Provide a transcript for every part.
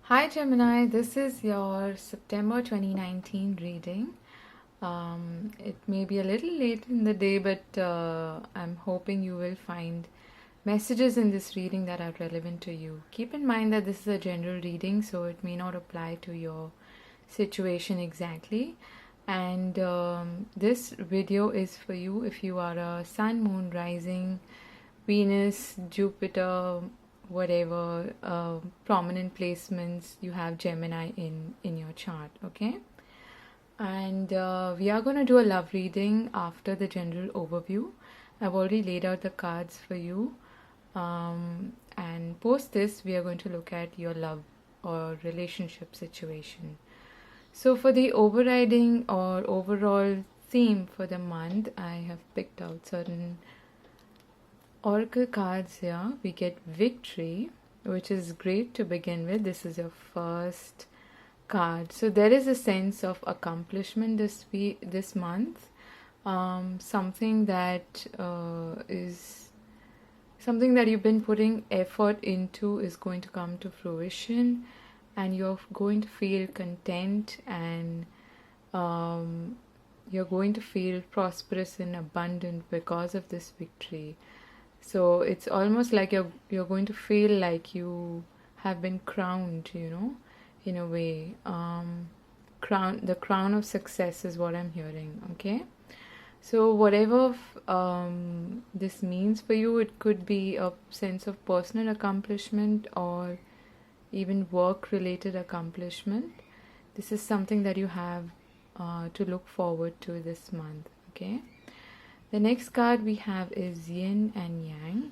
Hi Gemini, this is your September 2019 reading. It may be a little late in the day, but I'm hoping you will find messages in this reading that are relevant to you. Keep in mind that this is a general reading, so it may not apply to your situation exactly. And this video is for you if you are a Sun, Moon, Rising, Venus, Jupiter, whatever prominent placements you have Gemini in your chart. Okay, and we are going to do a love reading after the general overview. I've already laid out the cards for you, and post this we are going to look at your love or relationship situation. So for the overriding or overall theme for the month, I have picked out certain oracle cards here. We get victory, which is great to begin with. This is your first card, so there is a sense of accomplishment this month. Something that is something that you've been putting effort into is going to come to fruition, and you're going to feel content, and you're going to feel prosperous and abundant because of this victory. So it's almost like you're going to feel like you have been crowned, in a way. The crown of success is what I'm hearing. Okay, so whatever this means for you, it could be a sense of personal accomplishment or even work related accomplishment. This is something that you have to look forward to this month. Okay, the next card we have is Yin and Yang.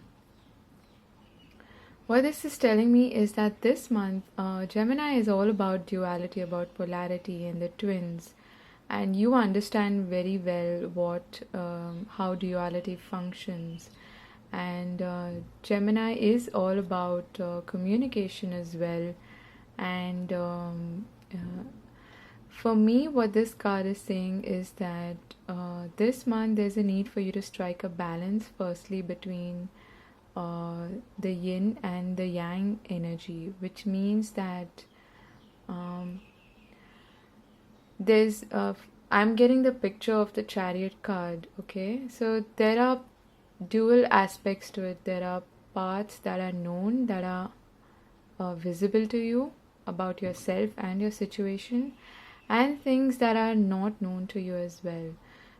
What this is telling me is that this month, Gemini is all about duality, about polarity and the twins. And you understand very well how duality functions. And Gemini is all about communication as well. And for me, what this card is saying is that this month there's a need for you to strike a balance, firstly, between the yin and the yang energy, which means that there's I'm getting the picture of the chariot card. Okay, so there are dual aspects to it. There are parts that are known, that are visible to you about yourself and your situation, and things that are not known to you as well.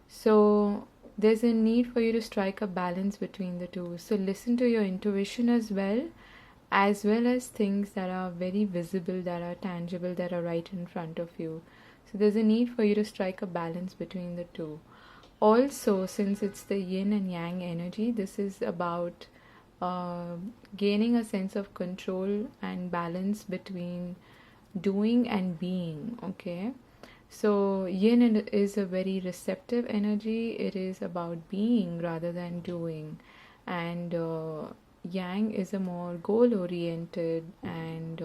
So there's a need for you to strike a balance between the two. So listen to your intuition as well as things that are very visible, that are tangible, that are right in front of you. So there's a need for you to strike a balance between the two. Also, since it's the yin and yang energy, this is about gaining a sense of control and balance between doing and being. Okay, so yin is a very receptive energy. It is about being rather than doing, and yang is a more goal oriented and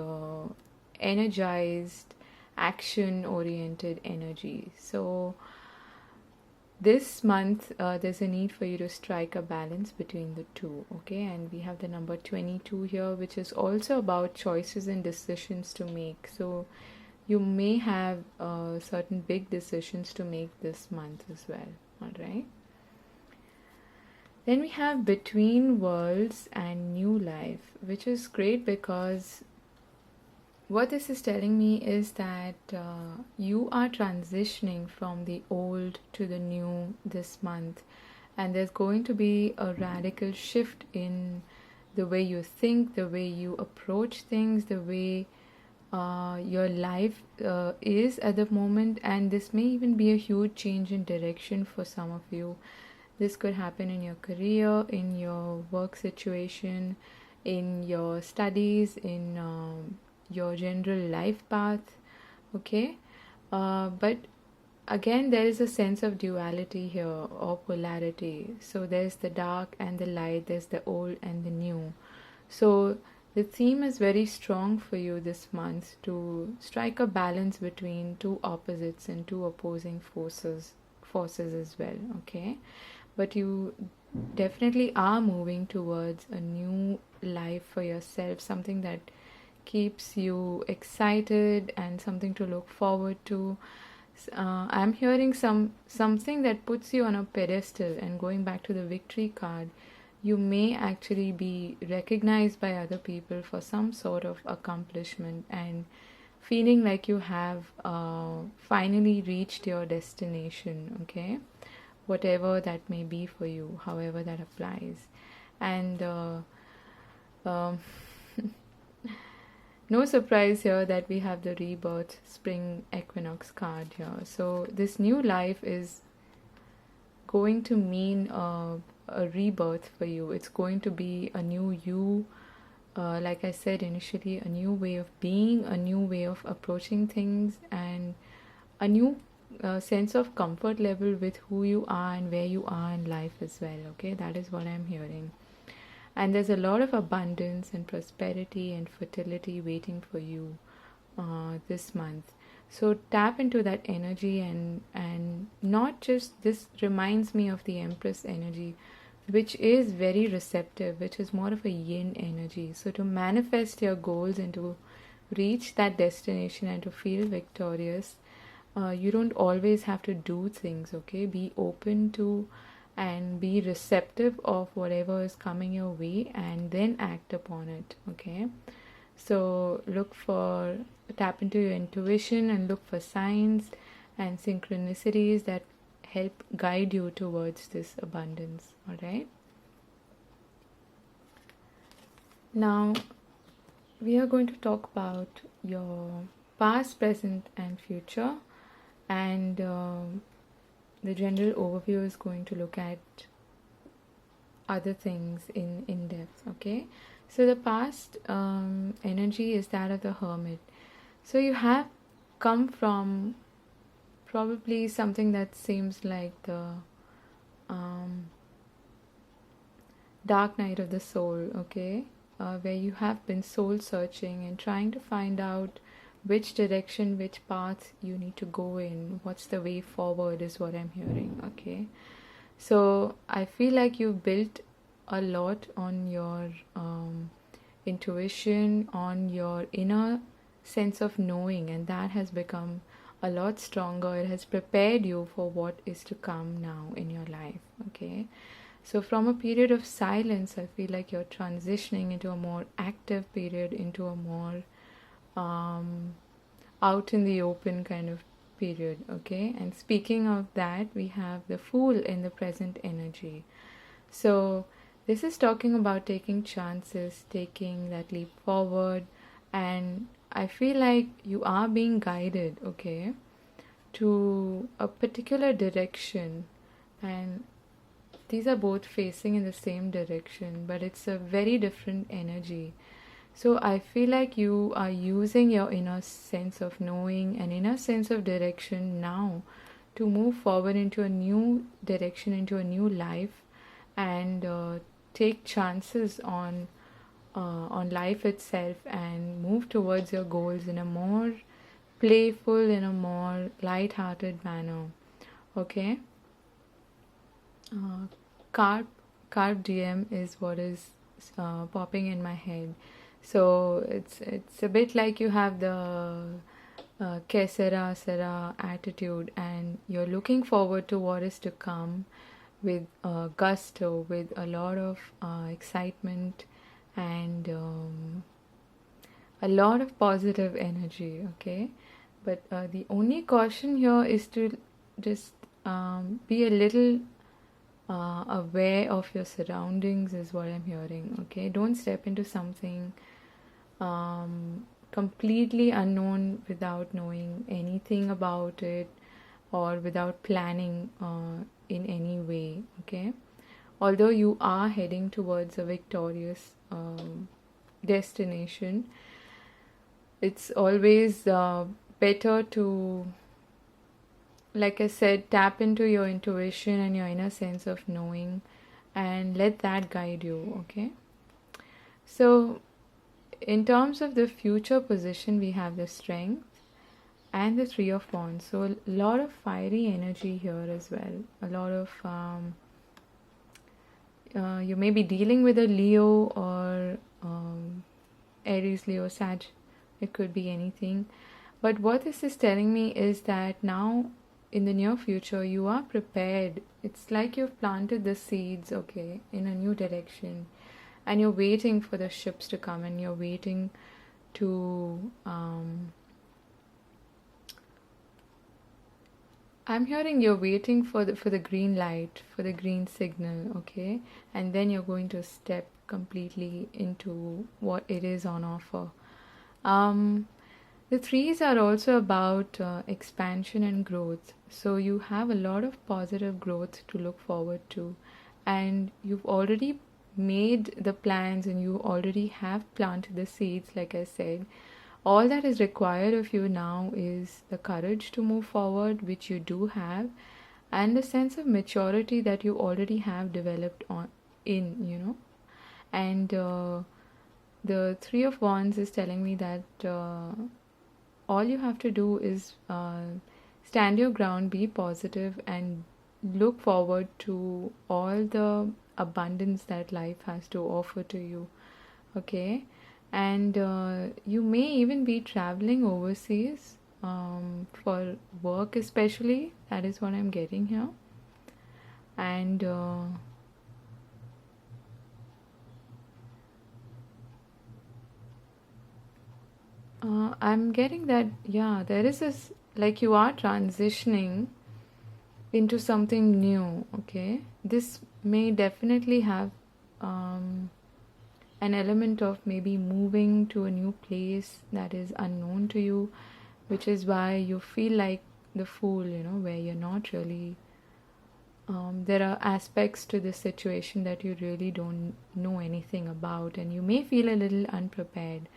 energized, action oriented energy. So this month there's a need for you to strike a balance between the two. Okay, and we have the number 22 here, which is also about choices and decisions to make. So you may have certain big decisions to make this month as well. All right, then we have Between Worlds and New Life, which is great because what this is telling me is that you are transitioning from the old to the new this month, and there's going to be a radical shift in the way you think, the way you approach things, the way your life is at the moment. And this may even be a huge change in direction for some of you. This could happen in your career, in your work situation, in your studies, in your general life path. Okay, but again there is a sense of duality here, or polarity. So there's the dark and the light, there's the old and the new. So the theme is very strong for you this month to strike a balance between two opposites and two opposing forces as well. Okay, but you definitely are moving towards a new life for yourself, something that keeps you excited and something to look forward to. I'm hearing something that puts you on a pedestal. And going back to the victory card, you may actually be recognized by other people for some sort of accomplishment and feeling like you have finally reached your destination, okay? Whatever that may be for you, however that applies. And um, no surprise here that we have the rebirth spring equinox card here. So this new life is going to mean a rebirth for you. It's going to be a new you. Like I said initially, a new way of being, a new way of approaching things, and a new sense of comfort level with who you are and where you are in life as well. Okay, that is what I'm hearing. And there's a lot of abundance and prosperity and fertility waiting for you this month. So tap into that energy, and not just, this reminds me of the Empress energy, which is very receptive, which is more of a yin energy. So to manifest your goals and to reach that destination and to feel victorious, you don't always have to do things, okay? Be open to and be receptive of whatever is coming your way and then act upon it, okay? So tap into your intuition and look for signs and synchronicities that help guide you towards this abundance, all right? Now, we are going to talk about your past, present, and future, and the general overview is going to look at other things in depth, okay? So the past energy is that of the hermit. So you have come from probably something that seems like the dark night of the soul, okay? Where you have been soul searching and trying to find out which direction, which path you need to go in, what's the way forward is what I'm hearing, okay? So I feel like you built a lot on your intuition, on your inner sense of knowing, and that has become a lot stronger. It has prepared you for what is to come now in your life, okay? So from a period of silence, I feel like you're transitioning into a more active period, into a more out in the open kind of period, okay? And speaking of that, we have the Fool in the present energy. So this is talking about taking chances, taking that leap forward, and I feel like you are being guided, okay, to a particular direction, and these are both facing in the same direction, but it's a very different energy. So I feel like you are using your inner sense of knowing and inner sense of direction now to move forward into a new direction, into a new life, and take chances on life itself and move towards your goals in a more playful, in a more light-hearted manner. Okay? Carp DM is what is popping in my head. So it's a bit like you have the que sera sera attitude, and you're looking forward to what is to come with gusto, with a lot of excitement, and a lot of positive energy, okay? But the only caution here is to just be a little aware of your surroundings is what I'm hearing, okay? Don't step into something completely unknown without knowing anything about it or without planning in any way, okay? Although you are heading towards a victorious destination, it's always better to, like I said, tap into your intuition and your inner sense of knowing and let that guide you, okay? So in terms of the future position, we have the Strength and the Three of Wands. So a lot of fiery energy here as well. A lot of you may be dealing with a Leo or Aries, Leo, Sag. It could be anything. But what this is telling me is that now in the near future you are prepared. It's like you've planted the seeds, okay, in a new direction, and you're waiting for the ships to come, and you're waiting to I'm hearing you're waiting for the green light, for the green signal, okay? And then you're going to step completely into what it is on offer. Um, the threes are also about expansion and growth. So you have a lot of positive growth to look forward to. And you've already made the plans and you already have planted the seeds, like I said. All that is required of you now is the courage to move forward, which you do have, and the sense of maturity that you already have developed in. And the Three of Wands is telling me that all you have to do is stand your ground, be positive, and look forward to all the abundance that life has to offer to you. Okay, and you may even be traveling overseas for work, especially. That is what I'm getting here. And I'm getting that, yeah, there is this, like you are transitioning into something new, okay? This may definitely have an element of maybe moving to a new place that is unknown to you, which is why you feel like the fool, where you're not really. There are aspects to this situation that you really don't know anything about, and you may feel a little unprepared.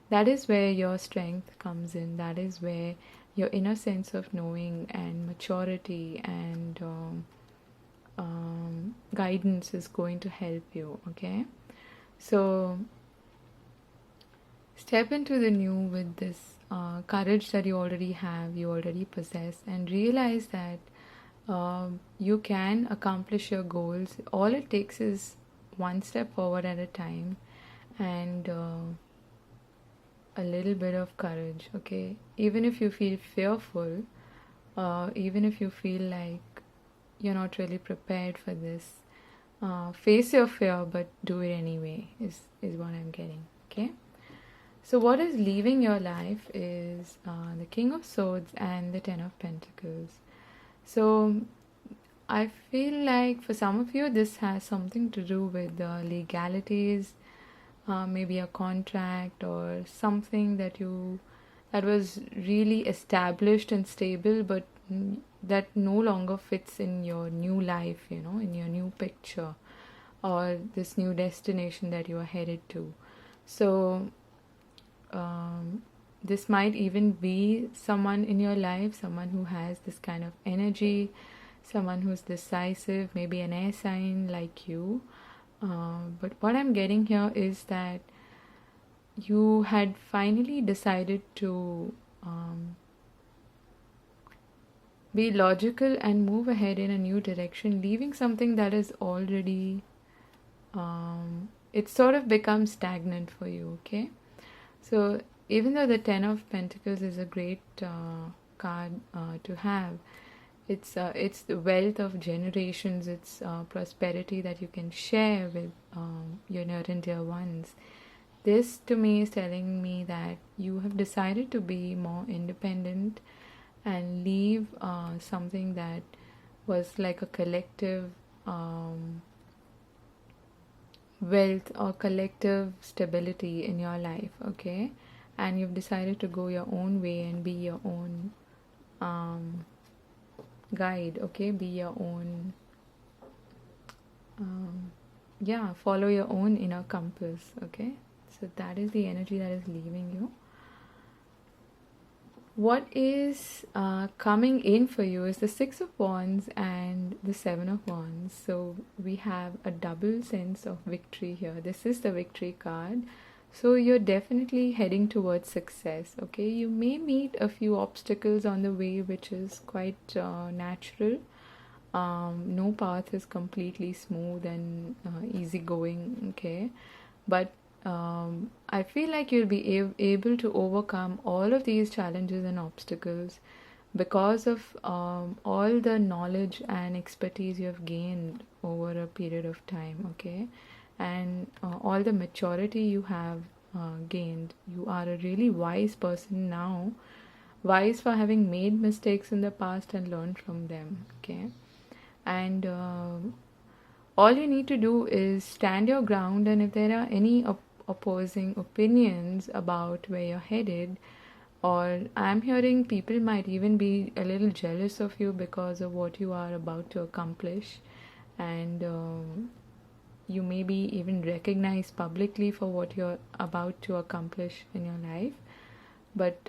That is where your strength comes in. That is where your inner sense of knowing and maturity and guidance is going to help you, okay? So step into the new with this courage that you already have, you already possess, and realize that you can accomplish your goals. All it takes is one step forward at a time, and a little bit of courage, okay? Even if you feel fearful, even if you feel like you're not really prepared for this, face your fear, but do it anyway, is what I'm getting, okay? So what is leaving your life is the King of Swords and the Ten of Pentacles. So I feel like for some of you, this has something to do with legalities, maybe a contract or something that was really established and stable, but that no longer fits in your new life, in your new picture or this new destination that you are headed to. So this might even be someone in your life, someone who has this kind of energy, someone who's decisive, maybe an air sign like you. But what I'm getting here is that you had finally decided to be logical and move ahead in a new direction, leaving something that is already, it sort of becomes stagnant for you, okay? So even though the Ten of Pentacles is a great card to have, it's the wealth of generations, it's prosperity that you can share with your near and dear ones. This to me is telling me that you have decided to be more independent and leave something that was like a collective wealth or collective stability in your life, okay? And you've decided to go your own way and be your own guide, okay? Be your own, follow your own inner compass, okay? So that is the energy that is leaving you. What is coming in for you is the Six of Wands and the Seven of Wands. So we have a double sense of victory here. This is the victory card. So you're definitely heading towards success, okay? You may meet a few obstacles on the way, which is quite natural. No path is completely smooth and easygoing, okay? But I feel like you'll be able to overcome all of these challenges and obstacles because of all the knowledge and expertise you have gained over a period of time, okay? And all the maturity you have gained. You are a really wise person now, wise for having made mistakes in the past and learned from them, okay? And all you need to do is stand your ground, and if there are any opposing opinions about where you're headed, or I'm hearing people might even be a little jealous of you because of what you are about to accomplish, and you may be even recognized publicly for what you're about to accomplish in your life. But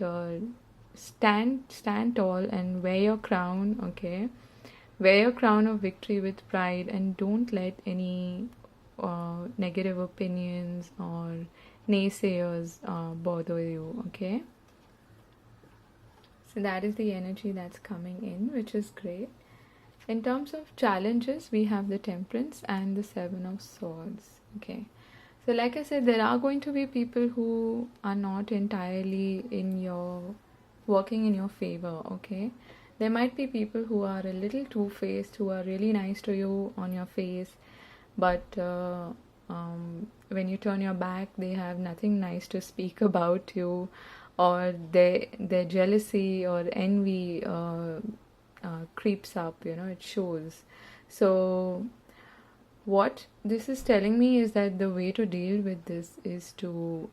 stand tall and wear your crown, okay? Wear your crown of victory with pride, and don't let any negative opinions or naysayers bother you, okay? So that is the energy that's coming in, which is great. In terms of challenges, we have the Temperance and the Seven of Swords, okay? So like I said, there are going to be people who are not entirely working in your favor, okay? There might be people who are a little two-faced, who are really nice to you on your face, but when you turn your back, they have nothing nice to speak about you, or their jealousy or envy creeps up, it shows. So what this is telling me is that the way to deal with this is to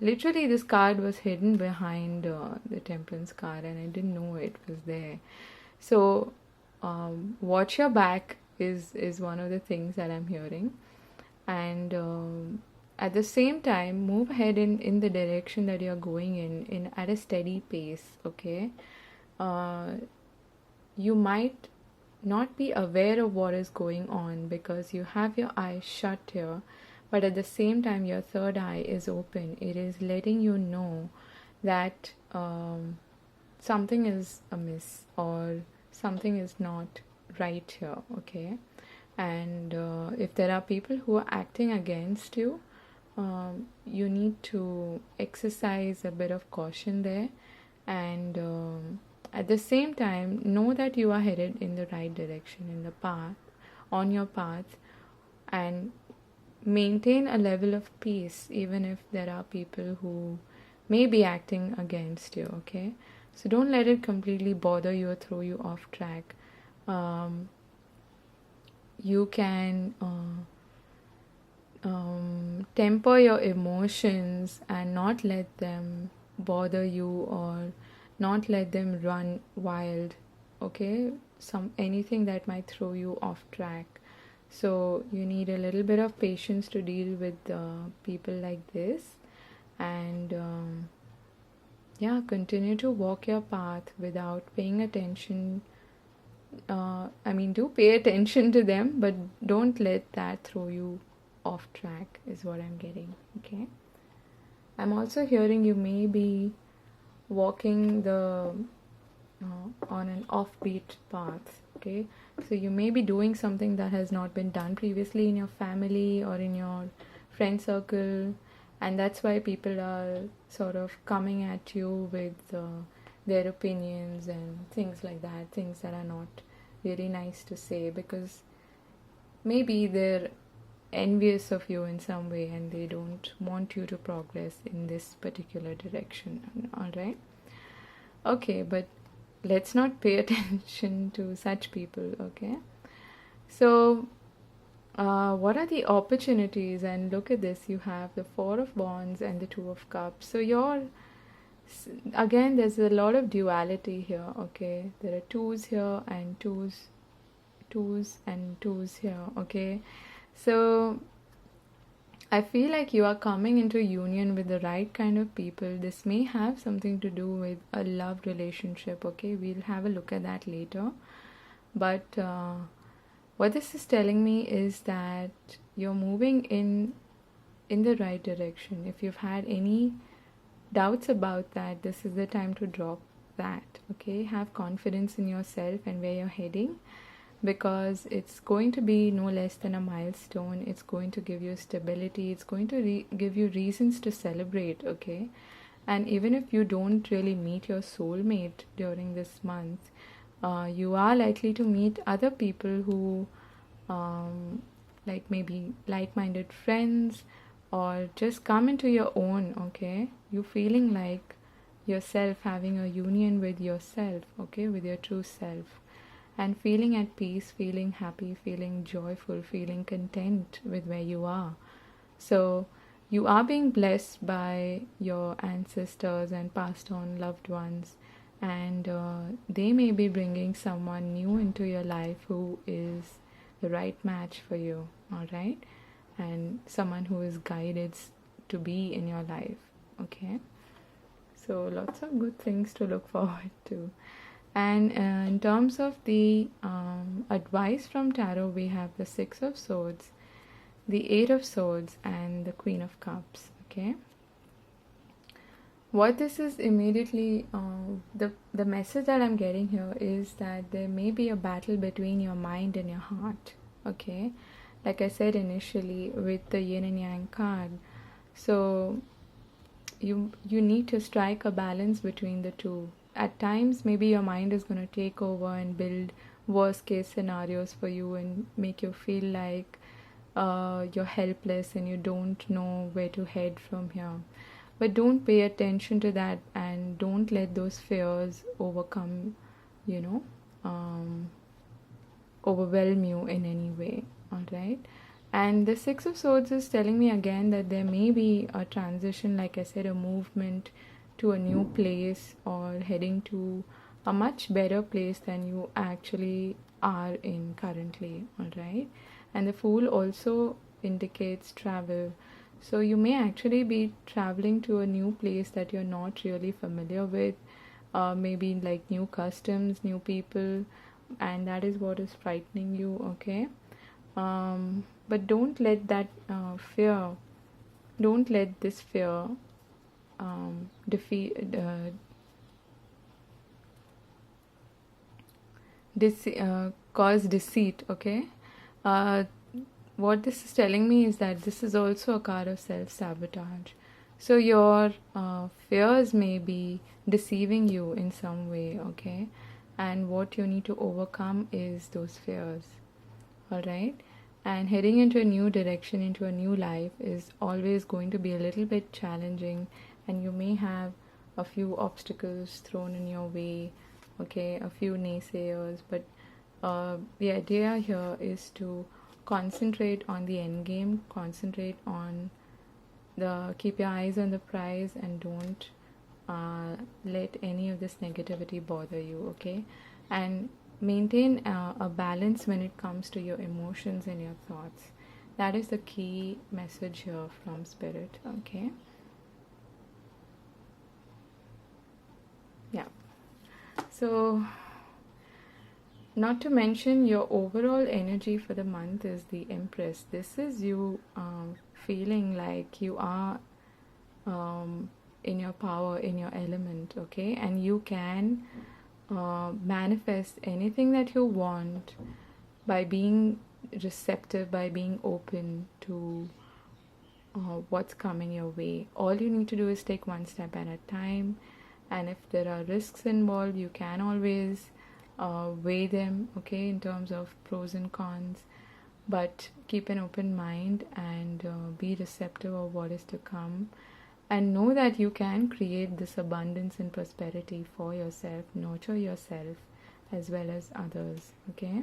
literally, this card was hidden behind the Temperance card, and I didn't know it was there. So watch your back is one of the things that I'm hearing, and at the same time move ahead in the direction that you're going in at a steady pace, okay? You might not be aware of what is going on because you have your eyes shut here, but at the same time your third eye is open. It is letting you know that something is amiss or something is not right here, okay? And if there are people who are acting against you, you need to exercise a bit of caution there, and at the same time know that you are headed in the right direction, in the path, on your path, and maintain a level of peace even if there are people who may be acting against you, okay? So don't let it completely bother you or throw you off track. You can temper your emotions and not let them bother you or not let them run wild, okay? Anything that might throw you off track. So you need a little bit of patience to deal with people like this, and continue to walk your path without paying attention. Do pay attention to them, but don't let that throw you off track is what I'm getting, okay? I'm also hearing you may be walking on an offbeat path, okay? So you may be doing something that has not been done previously in your family or in your friend circle, and that's why people are sort of coming at you with their opinions and things like that, things that are not really nice to say, because maybe they're envious of you in some way and they don't want you to progress in this particular direction, all right? Okay, but let's not pay attention to such people, okay? So what are the opportunities? And look at this, you have the Four of Wands and the Two of Cups. So again, there's a lot of duality here, okay? There are twos here and twos and twos here, okay? So I feel like you are coming into union with the right kind of people. This may have something to do with a love relationship, okay? We'll have a look at that later. But what this is telling me is that you're moving in the right direction. If you've had any doubts about that, this is the time to drop that, okay? Have confidence in yourself and where you're heading, because it's going to be no less than a milestone. It's going to give you stability. It's going to give you reasons to celebrate, okay? And even if you don't really meet your soulmate during this month, you are likely to meet other people who, like maybe like-minded friends, or just come into your own, okay? You feeling like yourself, having a union with yourself, okay, with your true self, and feeling at peace, feeling happy, feeling joyful, feeling content with where you are. So you are being blessed by your ancestors and passed on loved ones, and they may be bringing someone new into your life who is the right match for you, all right? And someone who is guided to be in your life, okay? So lots of good things to look forward to. And in terms of the advice from tarot, we have the Six of Swords, the Eight of Swords, and the Queen of Cups, okay? What this is immediately, the message that I'm getting here is that there may be a battle between your mind and your heart, okay? Like I said initially with the Yin and Yang card. So you need to strike a balance between the two. At times, maybe your mind is going to take over and build worst case scenarios for you and make you feel like you're helpless and you don't know where to head from here. But don't pay attention to that, and don't let those fears overcome, you know, overwhelm you in any way, all right? And the Six of Swords is telling me again that there may be a transition, like I said, a movement to a new place, or heading to a much better place than you actually are in currently, all right? And the Fool also indicates travel. So you may actually be traveling to a new place that you're not really familiar with, maybe like new customs, new people, and that is what is frightening you, okay? But don't let that don't let this fear defeat cause deceit, okay? uh, what this is telling me is that this is also a card of self-sabotage. So your fears may be deceiving you in some way, okay? And what you need to overcome is those fears, all right? And heading into a new direction, into a new life, is always going to be a little bit challenging, and you may have a few obstacles thrown in your way, okay? A few naysayers, but the idea here is to concentrate on the end game, concentrate on keep your eyes on the prize, and don't let any of this negativity bother you, okay? And maintain a balance when it comes to your emotions and your thoughts. That is the key message here from Spirit, okay? Yeah. So, not to mention, your overall energy for the month is the Empress. This is you feeling like you are in your power, in your element, okay? And you can manifest anything that you want by being receptive, by being open to what's coming your way. All you need to do is take one step at a time, and if there are risks involved, you can always weigh them, okay, in terms of pros and cons, but keep an open mind and be receptive of what is to come, and know that you can create this abundance and prosperity for yourself, nurture yourself as well as others, okay?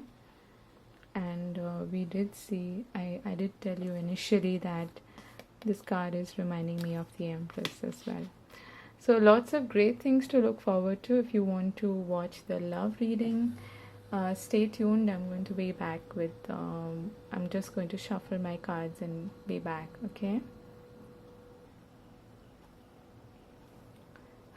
And we did see, I did tell you initially that this card is reminding me of the Empress as well. So lots of great things to look forward to. If you want to watch the love reading, stay tuned. I'm going to be back with, I'm just going to shuffle my cards and be back, okay?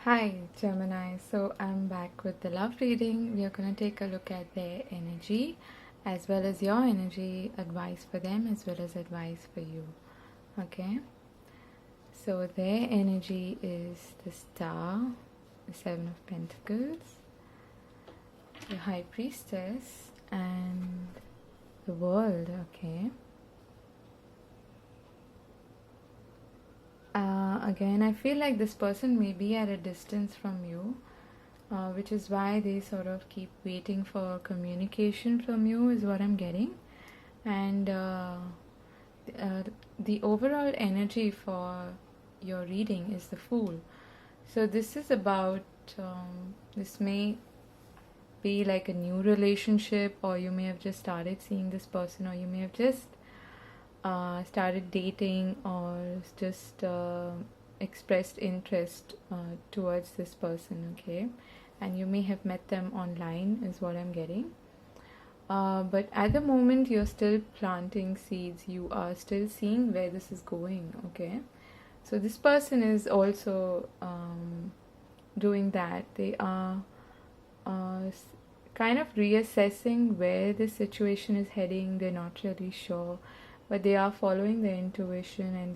Hi Gemini, so I'm back with the love reading. We are going to take a look at their energy as well as your energy, advice for them as well as advice for you, okay? So their energy is the Star, the Seven of Pentacles, the High Priestess, and the world. Okay. Again, I feel like this person may be at a distance from you, which is why they sort of keep waiting for communication from you, is what I'm getting. And uh, the overall energy for your reading is the Fool. So this is about, this may be like a new relationship, or you may have just started seeing this person, or you may have just started dating, or just expressed interest towards this person, okay? And you may have met them online, is what I'm getting. But at the moment, you're still planting seeds. You are still seeing where this is going, okay? So this person is also doing that. They are kind of reassessing where the situation is heading. They're not really sure, but they are following their intuition, and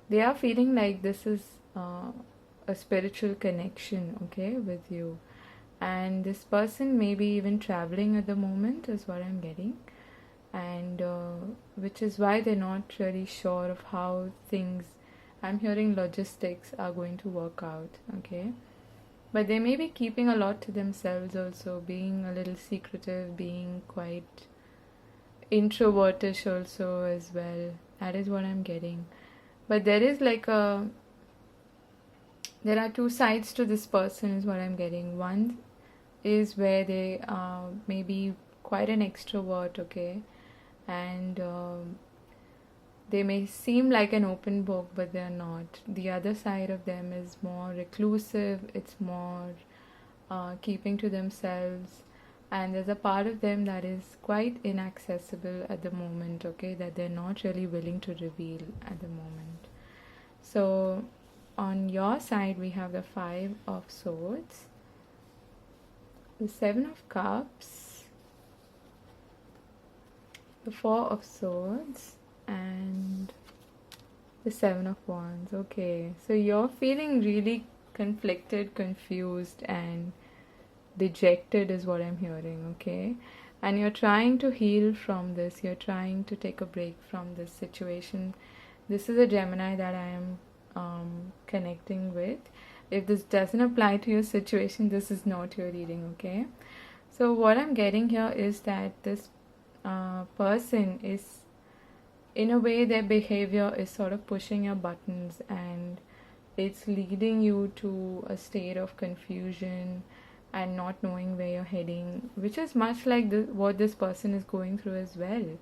they are feeling like this is a spiritual connection, okay, with you. And this person may be even traveling at the moment, is what I'm getting. And which is why they're not really sure of how things, I'm hearing logistics, are going to work out, okay? But they may be keeping a lot to themselves also, being a little secretive, being quite introvertish also as well. That is what I'm getting. But there is like there are two sides to this person, is what I'm getting. One is where they are maybe quite an extrovert, okay? And they may seem like an open book, but they're not. The other side of them is more reclusive, it's more keeping to themselves, and there's a part of them that is quite inaccessible at the moment, okay, that they're not really willing to reveal at the moment. So on your side, we have the Five of Swords, the Seven of Cups, the Four of Swords, and the Seven of Wands. Okay, so you're feeling really conflicted, confused, and dejected, is what I'm hearing, okay? And you're trying to heal from this. You're trying to take a break from this situation. This is a Gemini that I am connecting with. If this doesn't apply to your situation, this is not your reading, okay? So what I'm getting here is that this person is, in a way, their behavior is sort of pushing your buttons, and it's leading you to a state of confusion and not knowing where you're heading, which is much like what this person is going through as well.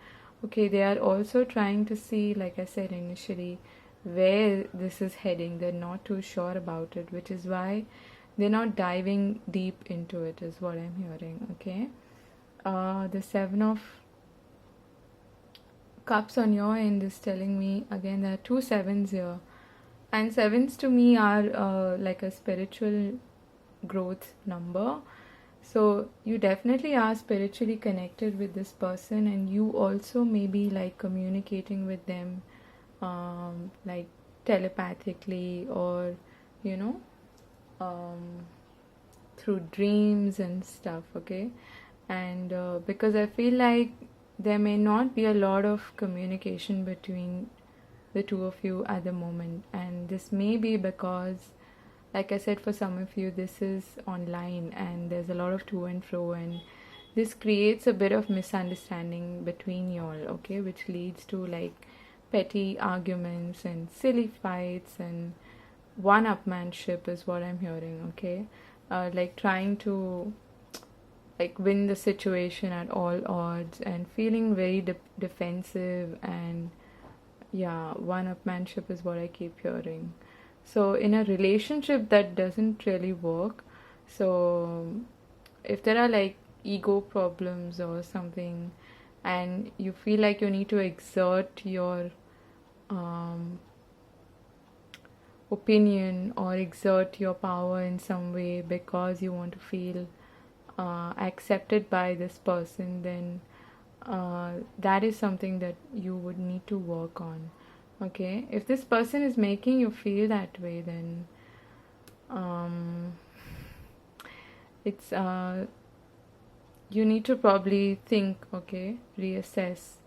Okay, they are also trying to see, like I said initially, where this is heading. They're not too sure about it, which is why they're not diving deep into it, is what I'm hearing, okay? The Seven of Cups on your end is telling me, again, there are two sevens here. And sevens to me are like a spiritual growth number. So you definitely are spiritually connected with this person, and you also may be like communicating with them like telepathically, or you know, through dreams and stuff, okay? And because I feel like there may not be a lot of communication between the two of you at the moment, and this may be because, like I said, for some of you this is online and there's a lot of to and fro, and this creates a bit of misunderstanding between y'all, okay, which leads to like petty arguments and silly fights and one-upmanship, is what I'm hearing, okay? Like trying to like win the situation at all odds, and feeling very defensive, and yeah, one-upmanship is what I keep hearing. So in a relationship that doesn't really work, so if there are like ego problems or something, and you feel like you need to exert your opinion or exert your power in some way because you want to feel accepted by this person, then that is something that you would need to work on, okay? If this person is making you feel that way, then it's you need to probably think, okay, reassess.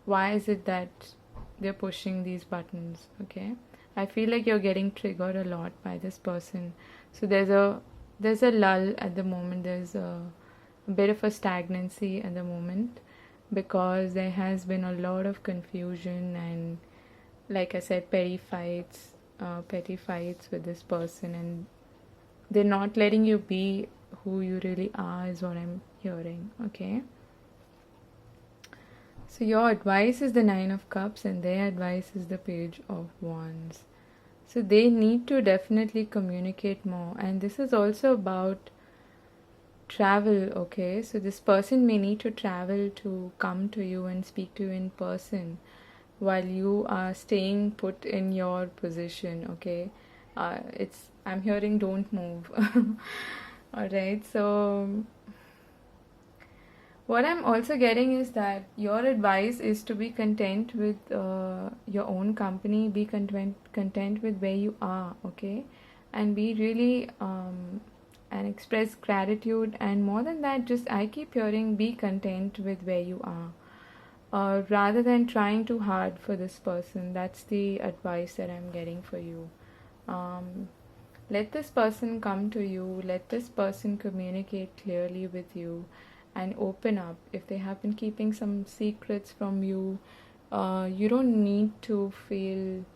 Why is it that they're pushing these buttons, okay? I feel like you're getting triggered a lot by this person. So there's a lull at the moment. There's a bit of a stagnancy at the moment because there has been a lot of confusion and, like I said, petty fights with this person, and they're not letting you be who you really are, is what I'm hearing, okay? So your advice is the Nine of Cups and their advice is the Page of Wands. So they need to definitely communicate more, and this is also about travel, okay? So this person may need to travel to come to you and speak to you in person while you are staying put in your position, okay? I'm hearing don't move. All right, so what I'm also getting is that your advice is to be content with your own company, be content with where you are, okay? And be really and express gratitude, and more than that, just I keep hearing be content with where you are. Rather than trying too hard for this person. That's the advice that I'm getting for you. Um, let this person come to you, let this person communicate clearly with you and open up. If they have been keeping some secrets from you, you don't need to feel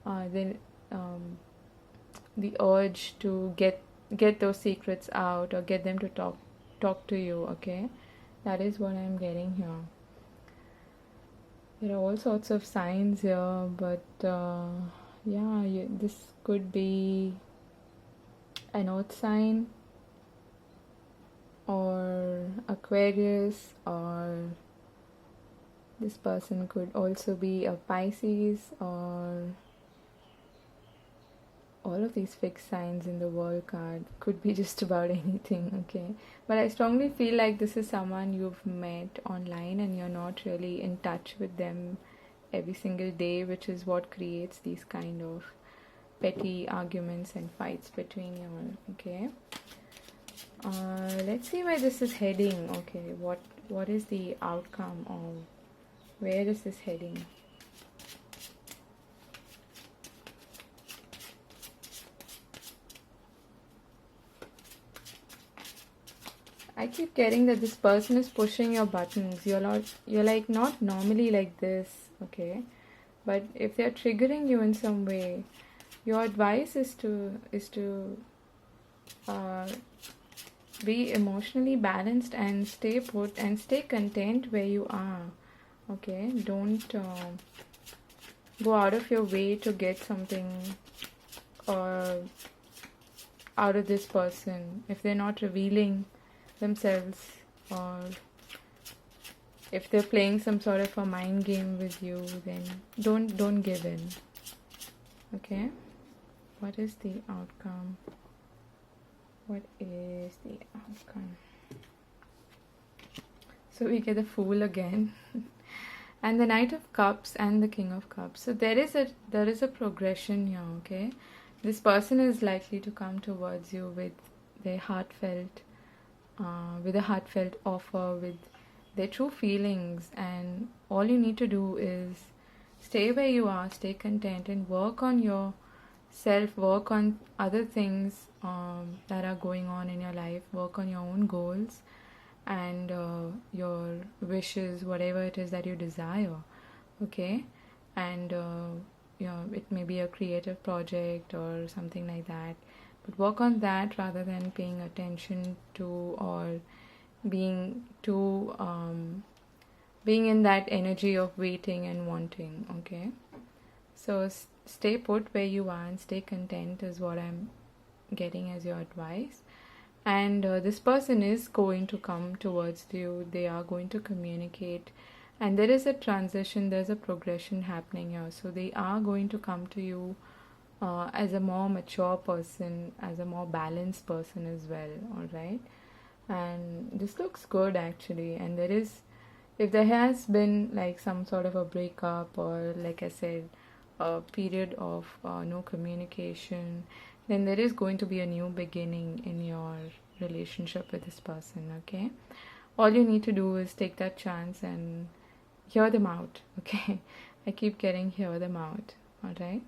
the urge to get those secrets out or get them to talk to you, okay? That is what I'm getting here. There are all sorts of signs here, but yeah, this could be an earth sign or Aquarius, or this person could also be a Pisces, or all of these fixed signs in the world card. Could be just about anything, okay? But I strongly feel like this is someone you've met online and you're not really in touch with them every single day, which is what creates these kind of petty arguments and fights between you all, okay? Let's see where this is heading. Okay, what is the outcome of where is this heading? I keep getting that this person is pushing your buttons. You're like not normally like this, okay? But if they're triggering you in some way, your advice is to uh, be emotionally balanced and stay put and stay content where you are, okay? Don't go out of your way to get something out of this person if they're not revealing themselves, or if they're playing some sort of a mind game with you, then don't give in, okay? What is the outcome? What is the outcome? So we get the Fool again and the Knight of Cups and the King of Cups. So there is a progression here, okay? This person is likely to come towards you with their heartfelt with a heartfelt offer, with their true feelings, and all you need to do is stay where you are, stay content, and work on yourself, work on other things that are going on in your life, work on your own goals and your wishes, whatever it is that you desire, okay? And it may be a creative project or something like that, but work on that rather than paying attention to or being too being in that energy of waiting and wanting, okay? So stay put where you are and stay content is what I'm getting as your advice. And this person is going to come towards you. They are going to communicate, and there is a transition, there's a progression happening here. So they are going to come to you as a more mature person, as a more balanced person as well, all right? And this looks good actually. And if there has been like some sort of a breakup, or like I said, a period of no communication, then there is going to be a new beginning in your relationship with this person, okay? All you need to do is take that chance and hear them out, okay? I keep getting hear them out, alright?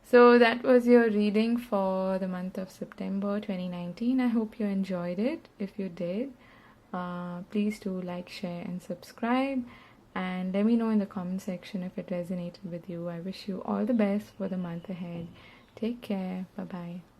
So that was your reading for the month of September 2019. I hope you enjoyed it. If you did, please do like, share, and subscribe. And let me know in the comment section if it resonated with you. I wish you all the best for the month ahead. Take care. Bye bye.